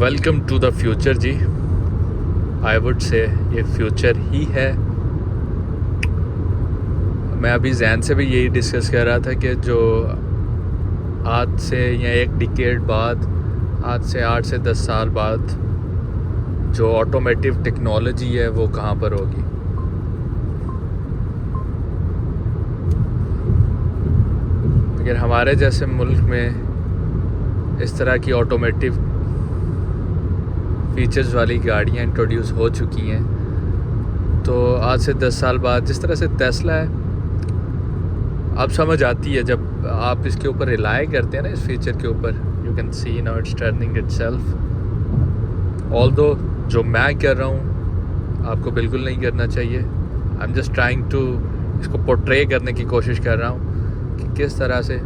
Welcome to the future जी। I would say ये future ही है। मैं अभी जैन से भी यही डिस्कस कर रहा था कि जो आज से या एक डिकेड बाद, आज से 8 से 10 साल बाद जो ऑटोमेटिव टेक्नोलॉजी है वो कहाँ पर होगी। अगर हमारे जैसे मुल्क में इस तरह की ऑटोमेटिव फीचर्स वाली गाड़ियाँ इंट्रोड्यूस हो चुकी हैं, तो आज से 10 साल बाद जिस तरह से टेस्ला है, आप समझ आती है जब आप इसके ऊपर रिलाई करते हैं ना, इस फीचर के ऊपर। You can see now it's turning itself. Although जो मैं कर रहा हूँ आपको बिल्कुल नहीं करना चाहिए। I am just trying to इसको पोर्ट्रे करने की कोशिश कर रहा हूँ कि किस तरह से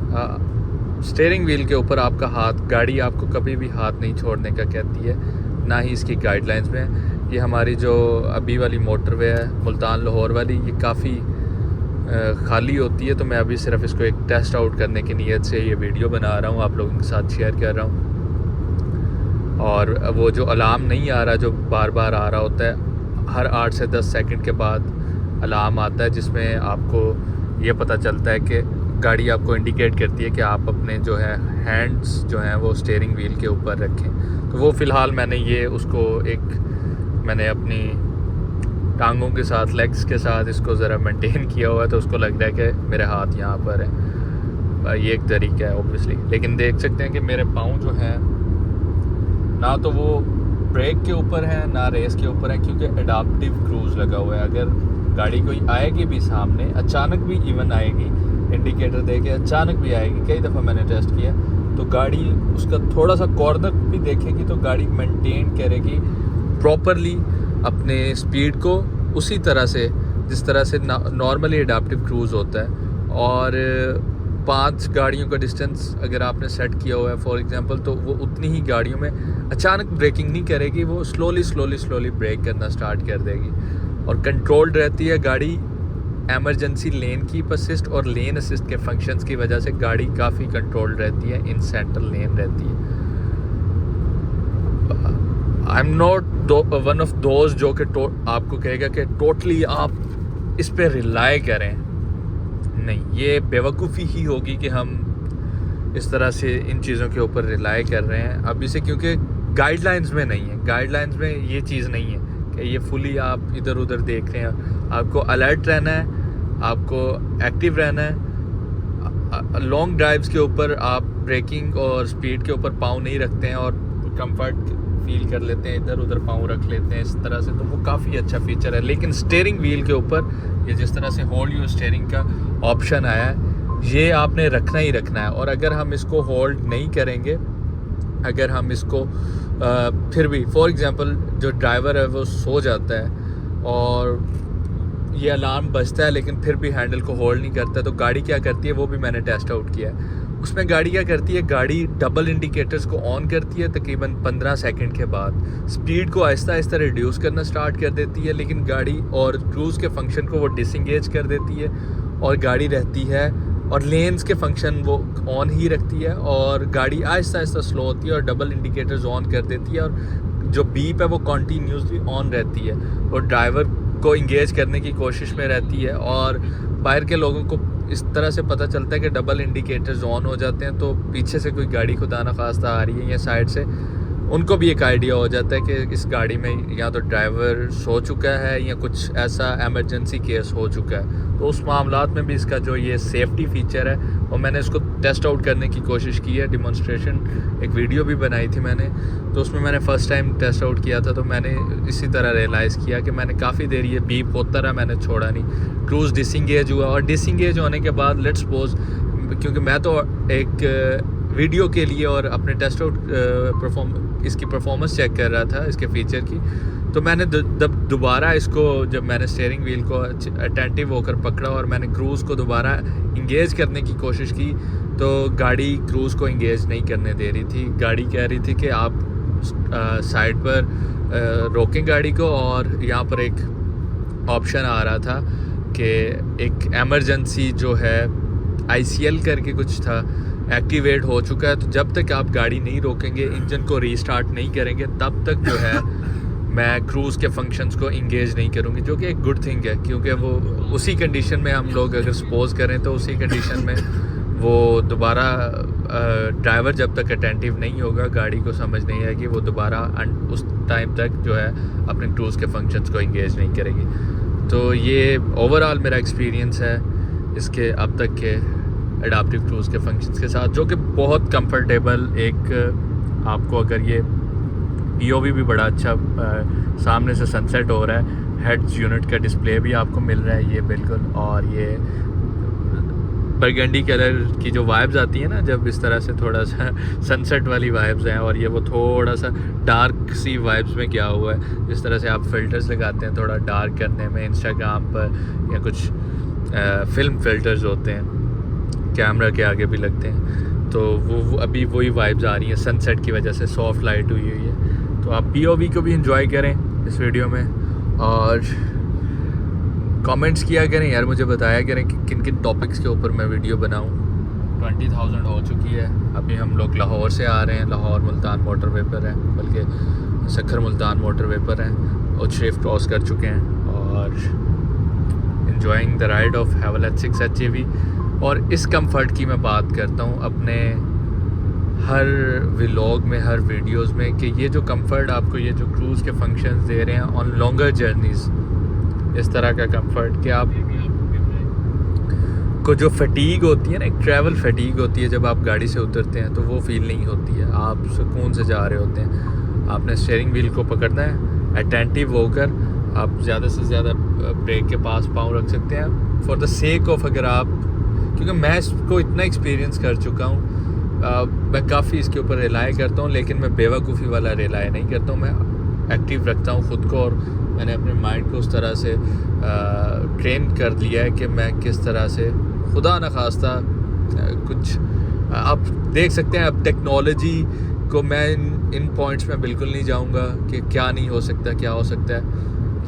स्टीयरिंग व्हील के ऊपर आपका हाथ, गाड़ी आपको कभी भी हाथ नहीं छोड़ने का कहती है, ना ही इसकी गाइडलाइंस में। ये हमारी जो अभी वाली मोटरवे है मुल्तान लाहौर वाली, ये काफ़ी खाली होती है, तो मैं अभी सिर्फ इसको एक टेस्ट आउट करने की नीयत से ये वीडियो बना रहा हूँ, आप लोगों के साथ शेयर कर रहा हूँ। और वो जो अलार्म नहीं आ रहा, जो बार बार आ रहा होता है, हर 8 से 10 सेकंड के बाद अलार्म आता है, जिसमें आपको ये पता चलता है कि गाड़ी आपको इंडिकेट करती है कि आप अपने जो है हैंड्स जो हैं वो स्टीयरिंग व्हील के ऊपर रखें। तो वो फ़िलहाल मैंने ये उसको मैंने अपनी टांगों के साथ, लेग्स के साथ इसको ज़रा मेंटेन किया हुआ है, तो उसको लग रहा है कि मेरे हाथ यहाँ पर है। ये एक तरीका है ऑब्वियसली, लेकिन देख सकते हैं कि मेरे पाँव जो हैं ना तो वो ब्रेक के ऊपर है ना रेस के ऊपर है, क्योंकि एडाप्टिव क्रूज़ लगा हुआ है। अगर गाड़ी कोई आएगी भी सामने, अचानक भी इवन आएगी, इंडिकेटर दे के अचानक भी आएगी, कई दफ़ा मैंने टेस्ट किया, तो गाड़ी उसका थोड़ा सा कॉर्नर भी देखेगी तो गाड़ी मेंटेन करेगी प्रॉपरली अपने स्पीड को, उसी तरह से जिस तरह से नॉर्मली एडाप्टिव क्रूज़ होता है। और 5 गाड़ियों का डिस्टेंस अगर आपने सेट किया हुआ है फॉर एग्जांपल, तो वो उतनी ही गाड़ियों में अचानक ब्रेकिंग नहीं करेगी, वो स्लोली ब्रेक करना स्टार्ट कर देगी और कंट्रोल्ड रहती है गाड़ी। एमरजेंसी लेन कीप असिस्ट और लेन असिस्ट के फंक्शंस की वजह से गाड़ी काफ़ी कंट्रोल्ड रहती है, इन सेंट्रल लेन रहती है। I am not one of those जो कि आपको कहेगा कि टोटली आप इस पे रिलाई करें। नहीं, ये बेवकूफ़ी ही होगी कि हम इस तरह से इन चीज़ों के ऊपर रिलाई कर रहे हैं अभी से, क्योंकि गाइडलाइंस में नहीं है। गाइडलाइंस में ये चीज़ नहीं है कि ये फुली आप इधर उधर देख रहे हैं। आपको अलर्ट रहना है, आपको एक्टिव रहना है। लॉन्ग ड्राइव्स के ऊपर आप ब्रेकिंग और स्पीड के ऊपर पाँव नहीं रखते हैं और कंफर्ट फील कर लेते हैं, इधर उधर पाँव रख लेते हैं इस तरह से, तो वो काफ़ी अच्छा फीचर है। लेकिन स्टीयरिंग व्हील के ऊपर ये जिस तरह से होल्ड योर स्टीयरिंग का ऑप्शन आया है, ये आपने रखना ही रखना है। और अगर हम इसको होल्ड नहीं करेंगे, अगर हम इसको फिर भी फॉर एग्जांपल जो ड्राइवर है वो सो जाता है और ये अलार्म बजता है लेकिन फिर भी हैंडल को होल्ड नहीं करता, तो गाड़ी क्या करती है, वो भी मैंने टेस्ट आउट किया है। उसमें गाड़ी क्या करती है, गाड़ी डबल इंडिकेटर्स को ऑन करती है तकरीबन 15 सेकंड के बाद, स्पीड को आहिस्ता आहिस्ता रिड्यूस करना स्टार्ट कर देती है, लेकिन गाड़ी और क्रूज़ के फंक्शन को वो डिसंगेज कर देती है और गाड़ी रहती है, और लेन्स के फंक्शन वो ऑन ही रखती है और गाड़ी आहिस्ता आहिस्ता स्लो होती है और डबल इंडिकेटर्स ऑन कर देती है, और जो बीप है वो कॉन्टीन्यूसली ऑन रहती है और ड्राइवर को इंगेज करने की कोशिश में रहती है। और बाहर के लोगों को इस तरह से पता चलता है कि डबल इंडिकेटर्स ऑन हो जाते हैं, तो पीछे से कोई गाड़ी खुदा न खास्ता आ रही है या साइड से, उनको भी एक आइडिया हो जाता है कि इस गाड़ी में या तो ड्राइवर सो चुका है या कुछ ऐसा एमरजेंसी केस हो चुका है। तो उस मामलात में भी इसका जो ये सेफ्टी फ़ीचर है, और मैंने इसको टेस्ट आउट करने की कोशिश की है, डिमॉन्स्ट्रेशन एक वीडियो भी बनाई थी मैंने, तो उसमें मैंने फ़र्स्ट टाइम टेस्ट आउट किया था, तो मैंने इसी तरह रियलाइज़ किया कि मैंने काफ़ी देर ये बीप होता रहा, मैंने छोड़ा नहीं। क्रूज़ डिसंगेज हुआ, और डिसंगेज होने के बाद लेट्स सपोज, क्योंकि मैं तो एक वीडियो के लिए और अपने टेस्ट आउट इसकी परफॉर्मेंस चेक कर रहा था इसके फ़ीचर की, तो मैंने दोबारा इसको, जब मैंने स्टीयरिंग व्हील को अटेंटिव होकर पकड़ा और मैंने क्रूज़ को दोबारा इंगेज करने की कोशिश की, तो गाड़ी क्रूज़ को इंगेज नहीं करने दे रही थी। गाड़ी कह रही थी कि आप साइड पर रोकें गाड़ी को, और यहाँ पर एक ऑप्शन आ रहा था कि एक एमरजेंसी जो है ICL करके कुछ था, एक्टिवेट हो चुका है। तो जब तक आप गाड़ी नहीं रोकेंगे, इंजन को रीस्टार्ट नहीं करेंगे, तब तक जो है मैं क्रूज़ के फंक्शंस को इंगेज नहीं करूँगी, जो कि एक गुड थिंग है, क्योंकि वो उसी कंडीशन में हम लोग अगर सपोज़ करें तो उसी कंडीशन में वो दोबारा ड्राइवर जब तक अटेंटिव नहीं होगा, गाड़ी को समझ नहीं आएगी, वो दोबारा उस टाइम तक जो है अपने क्रूज़ के फंक्शंस को इंगेज नहीं करेगी। तो ये ओवरऑल मेरा एक्सपीरियंस है इसके अब तक के एडाप्टिव क्रूज़ के फंक्शंस के साथ, जो कि बहुत कंफर्टेबल एक आपको अगर ये POV भी बड़ा अच्छा सामने से सनसेट हो रहा है, हेड्स यूनिट का डिस्प्ले भी आपको मिल रहा है ये बिल्कुल, और ये बरगंडी कलर की जो वाइब्स आती है ना, जब इस तरह से थोड़ा सा सनसेट वाली वाइब्स हैं, और ये वो थोड़ा सा डार्क सी वाइब्स में क्या हुआ है, जिस तरह से आप फिल्टर्स लगाते हैं थोड़ा डार्क करने में इंस्टाग्राम पर, या कुछ फिल्म फिल्टर्स होते हैं कैमरा के आगे भी लगते हैं, तो वो अभी वही वाइब्स आ रही हैं सनसेट की वजह से, सॉफ्ट लाइट हुई हुई है। तो आप POV को भी इंजॉय करें इस वीडियो में, और कमेंट्स किया करें यार, मुझे बताया करें कि किन किन टॉपिक्स के ऊपर मैं वीडियो बनाऊं। 20,000 हो चुकी है, अभी हम लोग लाहौर से आ रहे हैं, लाहौर मुल्तान मोटरवे पर है, बल्कि सखर मुल्तान मोटरवे पर हैं, और शरीफ क्रॉस कर चुके हैं, और enjoying the ride of Hewlett 6 HEV। और इस कंफर्ट की मैं बात करता हूँ अपने हर व्लॉग में, हर वीडियोस में, कि ये जो कंफर्ट आपको ये जो क्रूज़ के फंक्शंस दे रहे हैं ऑन लॉन्गर जर्नीज़, इस तरह का कंफर्ट कि आप को जो फटीग होती है ना, एक ट्रैवल फटीग होती है जब आप गाड़ी से उतरते हैं, तो वो फील नहीं होती है, आप सुकून से जा रहे होते हैं। आपने स्टीयरिंग व्हील को पकड़ना है, अटेंटिव होकर आप ज़्यादा से ज़्यादा ब्रेक के पास पाँव रख सकते हैं, फॉर द सेक ऑफ, अगर आप, क्योंकि मैं इसको इतना एक्सपीरियंस कर चुका हूँ, मैं काफ़ी इसके ऊपर रिलाई करता हूँ, लेकिन मैं बेवकूफ़ी वाला रिलाई नहीं करता हूँ, मैं एक्टिव रखता हूँ ख़ुद को, और मैंने अपने माइंड को उस तरह से ट्रेन कर लिया है कि मैं किस तरह से खुदा न खास्ता कुछ, आप देख सकते हैं अब टेक्नोलॉजी को, मैं इन पॉइंट्स में बिल्कुल नहीं जाऊंगा कि क्या नहीं हो सकता, क्या हो सकता है,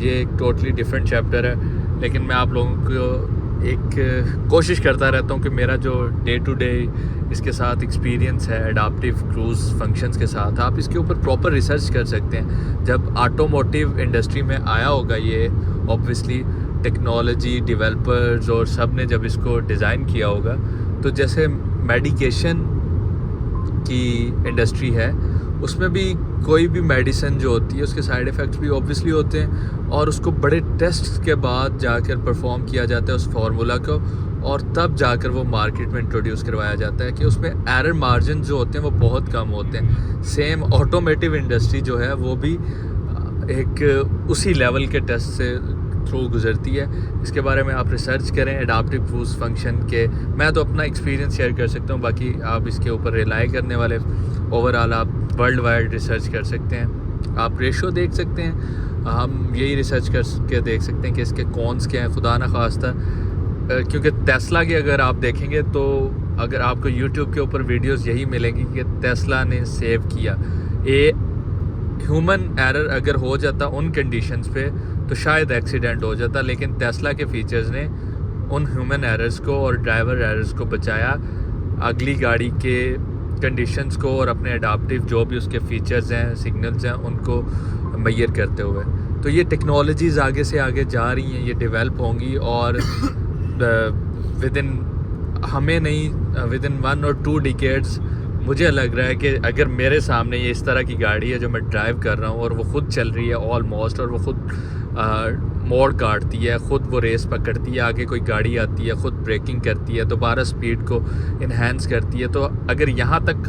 ये एक टोटली डिफरेंट चैप्टर है। लेकिन मैं आप लोगों को एक कोशिश करता रहता हूँ कि मेरा जो डे टू डे इसके साथ एक्सपीरियंस है एडाप्टिव क्रूज़ फंक्शंस के साथ, आप इसके ऊपर प्रॉपर रिसर्च कर सकते हैं। जब ऑटोमोटिव इंडस्ट्री में आया होगा ये, ऑब्वियसली टेक्नोलॉजी डेवलपर्स और सब ने जब इसको डिज़ाइन किया होगा, तो जैसे मेडिकेशन की इंडस्ट्री है, उसमें भी कोई भी मेडिसिन जो होती है उसके साइड इफ़ेक्ट्स भी ऑब्वियसली होते हैं, और उसको बड़े टेस्ट के बाद जाकर परफॉर्म किया जाता है उस फार्मूला को, और तब जाकर वो मार्केट में इंट्रोड्यूस करवाया जाता है कि उसमें एरर मार्जिन जो होते हैं वो बहुत कम होते हैं। सेम ऑटोमेटिव इंडस्ट्री जो है वो भी एक उसी लेवल के टेस्ट से थ्रू गुजरती है। इसके बारे में आप रिसर्च करें एडाप्टिव क्रूज़ फंक्शन के। मैं तो अपना एक्सपीरियंस शेयर कर सकता हूँ, बाकी आप इसके ऊपर रिलाई करने वाले ओवरऑल आप वर्ल्ड वाइड रिसर्च कर सकते हैं, आप रेशो देख सकते हैं, हम यही रिसर्च करके देख सकते हैं कि इसके कॉन्स क्या हैं, खुदा न खास्ता। क्योंकि टेस्ला के अगर आप देखेंगे तो अगर आपको यूट्यूब के ऊपर वीडियोस यही मिलेंगी कि टेस्ला ने सेव किया, ये ह्यूमन एरर अगर हो जाता उन कंडीशंस पे तो शायद एक्सीडेंट हो जाता, लेकिन टेस्ला के फीचर्स ने उन ह्यूमन एरर्स को और ड्राइवर एरर्स को बचाया अगली गाड़ी के कंडीशंस को, और अपने एडाप्टिव जो भी उसके फीचर्स हैं, सिग्नल्स हैं, उनको मैयर करते हुए। तो ये टेक्नोलॉजीज़ आगे से आगे जा रही हैं, ये डेवलप होंगी, और विद इन हमें नहीं, विद इन 1 और 2 डिकेड्स मुझे लग रहा है कि अगर मेरे सामने ये इस तरह की गाड़ी है जो मैं ड्राइव कर रहा हूँ और वो ख़ुद चल रही है ऑलमोस्ट, और वो ख़ुद मोड़ काटती है, ख़ुद वो रेस पकड़ती है, आगे कोई गाड़ी आती है ख़ुद ब्रेकिंग करती है, दोबारा स्पीड को इन्हेंस करती है, तो अगर यहाँ तक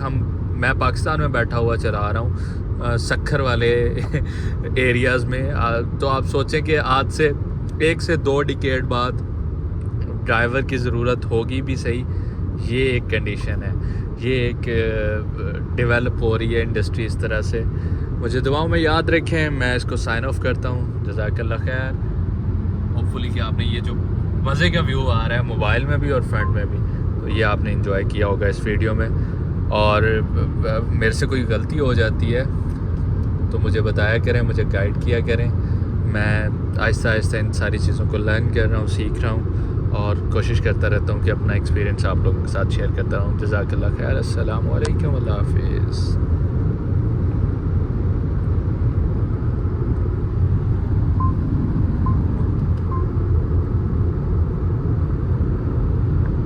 मैं पाकिस्तान में बैठा हुआ चला रहा हूँ सखर वाले एरियाज़ में, तो आप सोचें कि आज से 1 से 2 डिकेड बाद ड्राइवर की ज़रूरत होगी भी सही। ये एक कंडीशन है, ये एक डेवलप हो रही है इंडस्ट्री इस तरह से। मुझे दुआओं में याद रखें, मैं इसको साइन ऑफ करता हूँ। जज़ाकल्लाह खैर। होपफुली कि आपने ये जो मज़े का व्यू आ रहा है मोबाइल में भी और फ्रंट में भी, तो ये आपने एंजॉय किया होगा इस वीडियो में। और मेरे से कोई गलती हो जाती है तो मुझे बताया करें, मुझे गाइड किया करें। मैं आहिस्ता आहिस्ता इन सारी चीज़ों को लर्न कर रहा हूँ, सीख रहा हूँ, और कोशिश करता रहता हूँ कि अपना एक्सपीरियंस आप लोगों के साथ शेयर करता रहूँ। जज़ाकल्लाह खैर। अस्सलामु अलैकुम, अल्लाह हाफ़िज़।